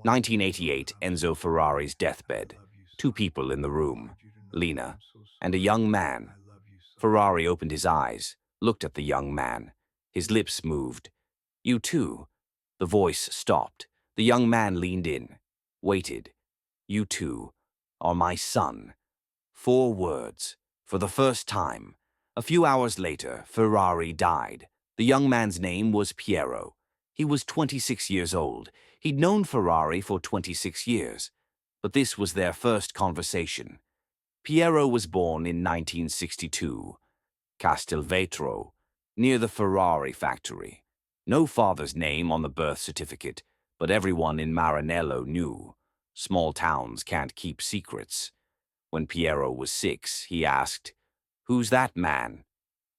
1988, Enzo Ferrari's deathbed. Two people in the room, Lena and a young man. Ferrari opened his eyes, looked at the young man. His lips moved. You too. The voice stopped. The young man leaned in, waited. You too are my son. 4 words. For the first time. A few hours later, Ferrari died. The young man's name was Piero. He was 26 years old. He'd known Ferrari for 26 years. But this was their first conversation. Piero was born in 1962. Castelvetro, near the Ferrari factory. No father's name on the birth certificate, but everyone in Maranello knew. Small towns can't keep secrets. When Piero was 6, he asked, "Who's that man?"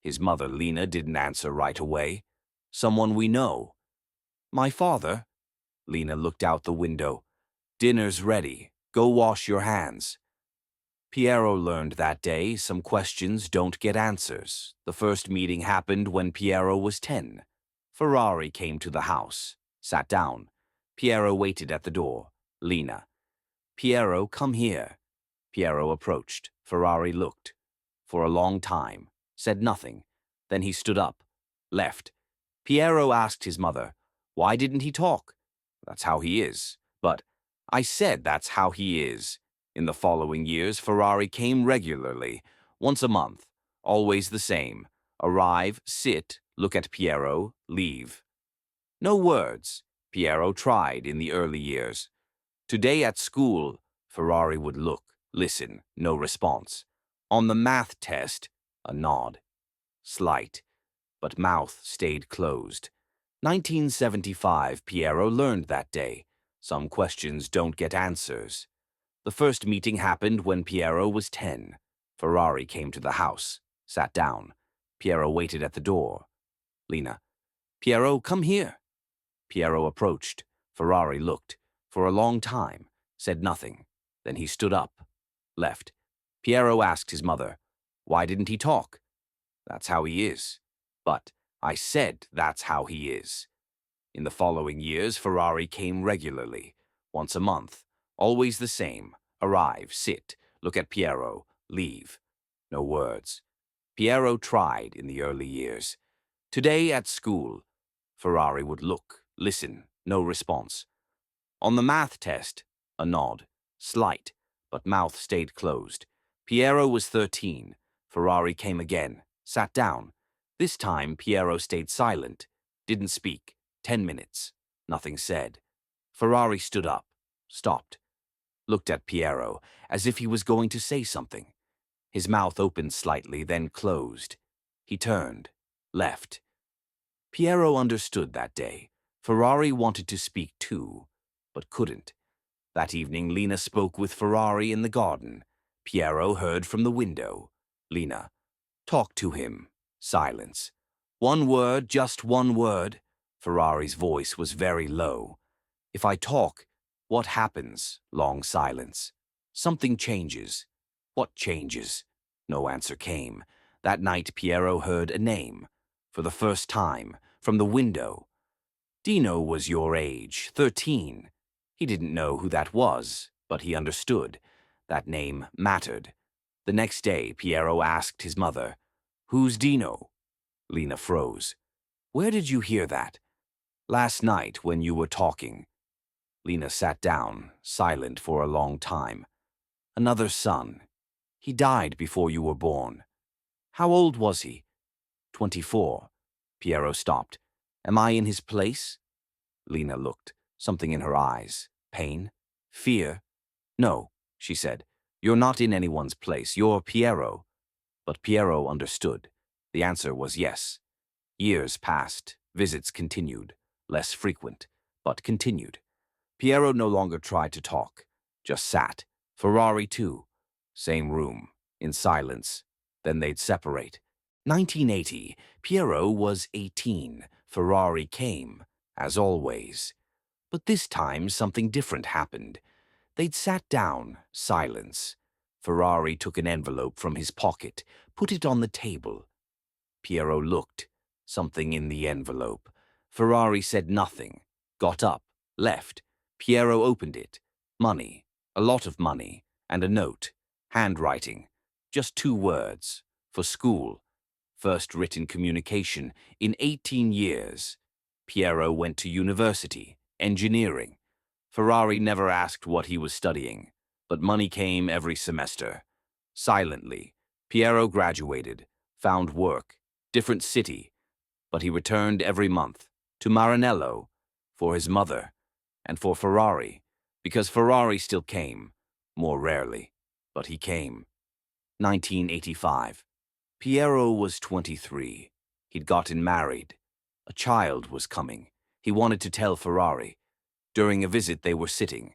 His mother, Lena, didn't answer right away. "Someone we know." "My father?" Lena looked out the window. "Dinner's ready. Go wash your hands." Piero learned that day some questions don't get answers. The first meeting happened when Piero was 10. Ferrari came to the house, sat down. Piero waited at the door. Lena. "Piero, come here." Piero approached. Ferrari looked. For a long time. Said nothing. Then he stood up. Left. Piero asked his mother, "Why didn't he talk?" "That's how he is." "But I said that's how he is." In the following years, Ferrari came regularly, once a month, always the same. Arrive, sit, look at Piero, leave. No words. Piero tried in the early years. Today at school, Ferrari would look, listen, no response. On the math test, a nod. Slight, but mouth stayed closed. 1975, Piero learned that day. Some questions don't get answers. The first meeting happened when Piero was 10. Ferrari came to the house, sat down. Piero waited at the door. Lena. "Piero, come here." Piero approached. Ferrari looked. For a long time, said nothing. Then he stood up, left. Piero asked his mother, "Why didn't he talk?" "That's how he is." "But I said that's how he is." In the following years, Ferrari came regularly, once a month, always the same. Arrive, sit, look at Piero, leave. No words. Piero tried in the early years. Today at school, Ferrari would look, listen, no response. On the math test, a nod, slight, but mouth stayed closed. Piero was 13. Ferrari came again, sat down. This time, Piero stayed silent, didn't speak. 10 minutes. Nothing said. Ferrari stood up, stopped, looked at Piero as if he was going to say something. His mouth opened slightly, then closed. He turned, left. Piero understood that day. Ferrari wanted to speak too, but couldn't. That evening, Lena spoke with Ferrari in the garden. Piero heard from the window. Lena. "Talk to him." Silence. "One word, just one word." Ferrari's voice was very low. "If I talk, what happens?" Long silence. "Something changes." "What changes?" No answer came. That night, Piero heard a name. For the first time, from the window. Dino was your age, 13. He didn't know who that was, but he understood. That name mattered. The next day, Piero asked his mother, "Who's Dino?" Lena froze. "Where did you hear that?" "Last night when you were talking." Lena sat down, silent for a long time. "Another son. He died before you were born." "How old was he?" 24. Piero stopped. "Am I in his place?" Lena looked, something in her eyes. Pain? Fear? "No," she said. "You're not in anyone's place. You're Piero." But Piero understood. The answer was yes. Years passed. Visits continued. Less frequent, but continued. Piero no longer tried to talk, just sat. Ferrari too. Same room, in silence. Then they'd separate. 1980, Piero was 18. Ferrari came, as always. But this time something different happened. They'd sat down, silence. Ferrari took an envelope from his pocket, put it on the table. Piero looked. Something in the envelope. Ferrari said nothing, got up, left. Piero opened it. Money, a lot of money, and a note. Handwriting, just 2 words. For school. First written communication in 18 years. Piero went to university, engineering. Ferrari never asked what he was studying, but money came every semester. Silently, Piero graduated, found work, different city, but he returned every month to Maranello for his mother and for Ferrari, because Ferrari still came, more rarely, but he came. 1985. Piero was 23. He'd gotten married. A child was coming. He wanted to tell Ferrari. During a visit they were sitting.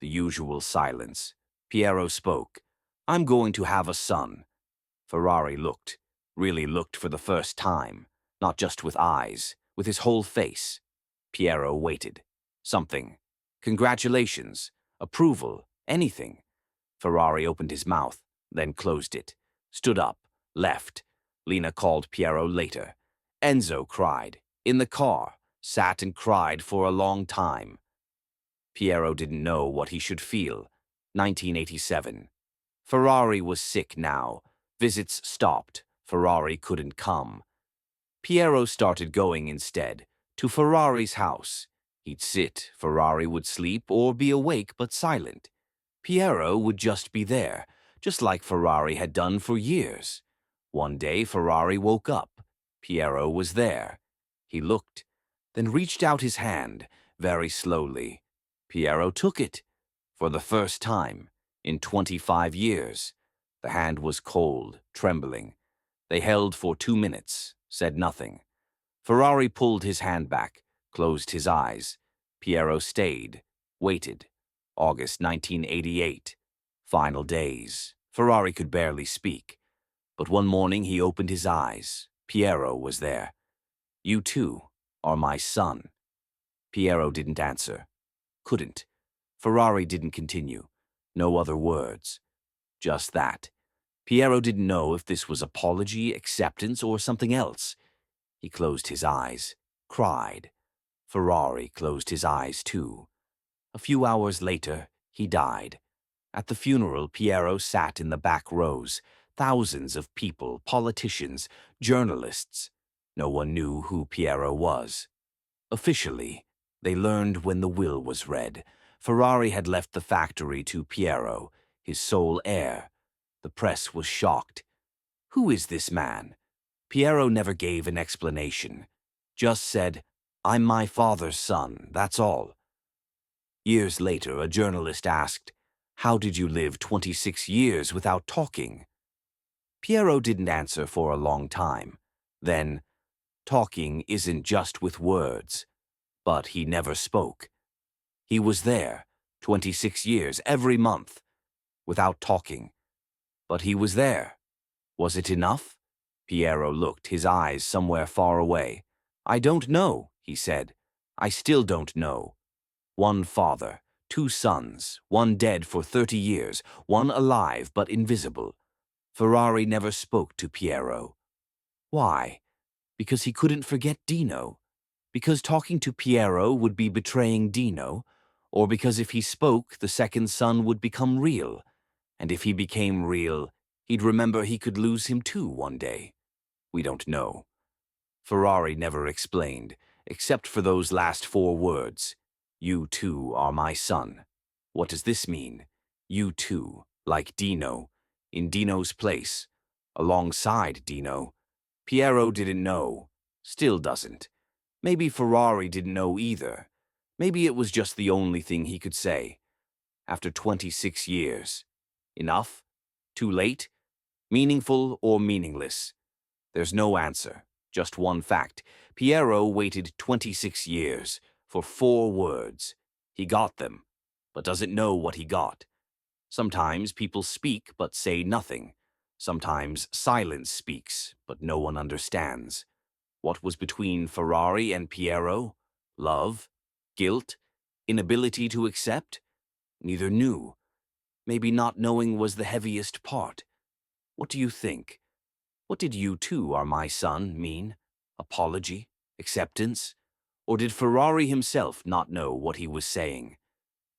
The usual silence. Piero spoke. "I'm going to have a son." Ferrari looked, really looked for the first time, not just with eyes, with his whole face. Piero waited. Something. Congratulations. Approval. Anything. Ferrari opened his mouth, then closed it. Stood up. Left. Lina called Piero later. Enzo cried. In the car. Sat and cried for a long time. Piero didn't know what he should feel. 1987. Ferrari was sick now. Visits stopped. Ferrari couldn't come. Piero started going instead, to Ferrari's house. He'd sit, Ferrari would sleep or be awake but silent. Piero would just be there, just like Ferrari had done for years. One day Ferrari woke up. Piero was there. He looked, then reached out his hand, very slowly. Piero took it. For the first time, in 25 years. The hand was cold, trembling. They held for 2 minutes, said nothing. Ferrari pulled his hand back, closed his eyes. Piero stayed, waited. August 1988. Final days. Ferrari could barely speak. But one morning he opened his eyes. Piero was there. "You too are my son." Piero didn't answer. Couldn't. Ferrari didn't continue. No other words. Just that. Piero didn't know if this was apology, acceptance, or something else. He closed his eyes. Cried. Ferrari closed his eyes too. A few hours later, he died. At the funeral, Piero sat in the back rows. Thousands of people, politicians, journalists. No one knew who Piero was. Officially, they learned when the will was read. Ferrari had left the factory to Piero, his sole heir. The press was shocked. Who is this man? Piero never gave an explanation. Just said, "I'm my father's son, that's all." Years later, a journalist asked, "How did you live 26 years without talking?" Piero didn't answer for a long time. Then, "Talking isn't just with words." But he never spoke. He was there, 26 years, every month, without talking. But he was there. Was it enough? Piero looked, his eyes somewhere far away. "I don't know," he said. "I still don't know." One father, 2 sons, one dead for 30 years, one alive but invisible. Ferrari never spoke to Piero. Why? Because he couldn't forget Dino? Because talking to Piero would be betraying Dino? Or because if he spoke, the second son would become real? And if he became real, he'd remember he could lose him too one day? We don't know. Ferrari never explained, except for those last 4 words. "You too are my son." What does this mean? You too, like Dino, in Dino's place, alongside Dino. Piero didn't know, still doesn't. Maybe Ferrari didn't know either. Maybe it was just the only thing he could say. After 26 years. Enough? Too late? Meaningful or meaningless? There's no answer, just one fact. Piero waited 26 years for 4 words. He got them, but doesn't know what he got. Sometimes people speak but say nothing. Sometimes silence speaks, but no one understands. What was between Ferrari and Piero? Love? Guilt? Inability to accept? Neither knew. Maybe not knowing was the heaviest part. What do you think? What did "you too are my son" mean? Apology? Acceptance? Or did Ferrari himself not know what he was saying?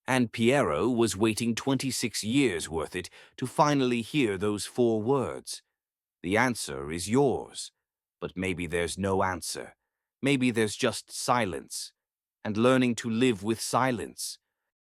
And Piero was waiting 26 years worth it to finally hear those 4 words. The answer is yours. But maybe there's no answer. Maybe there's just silence. And learning to live with silence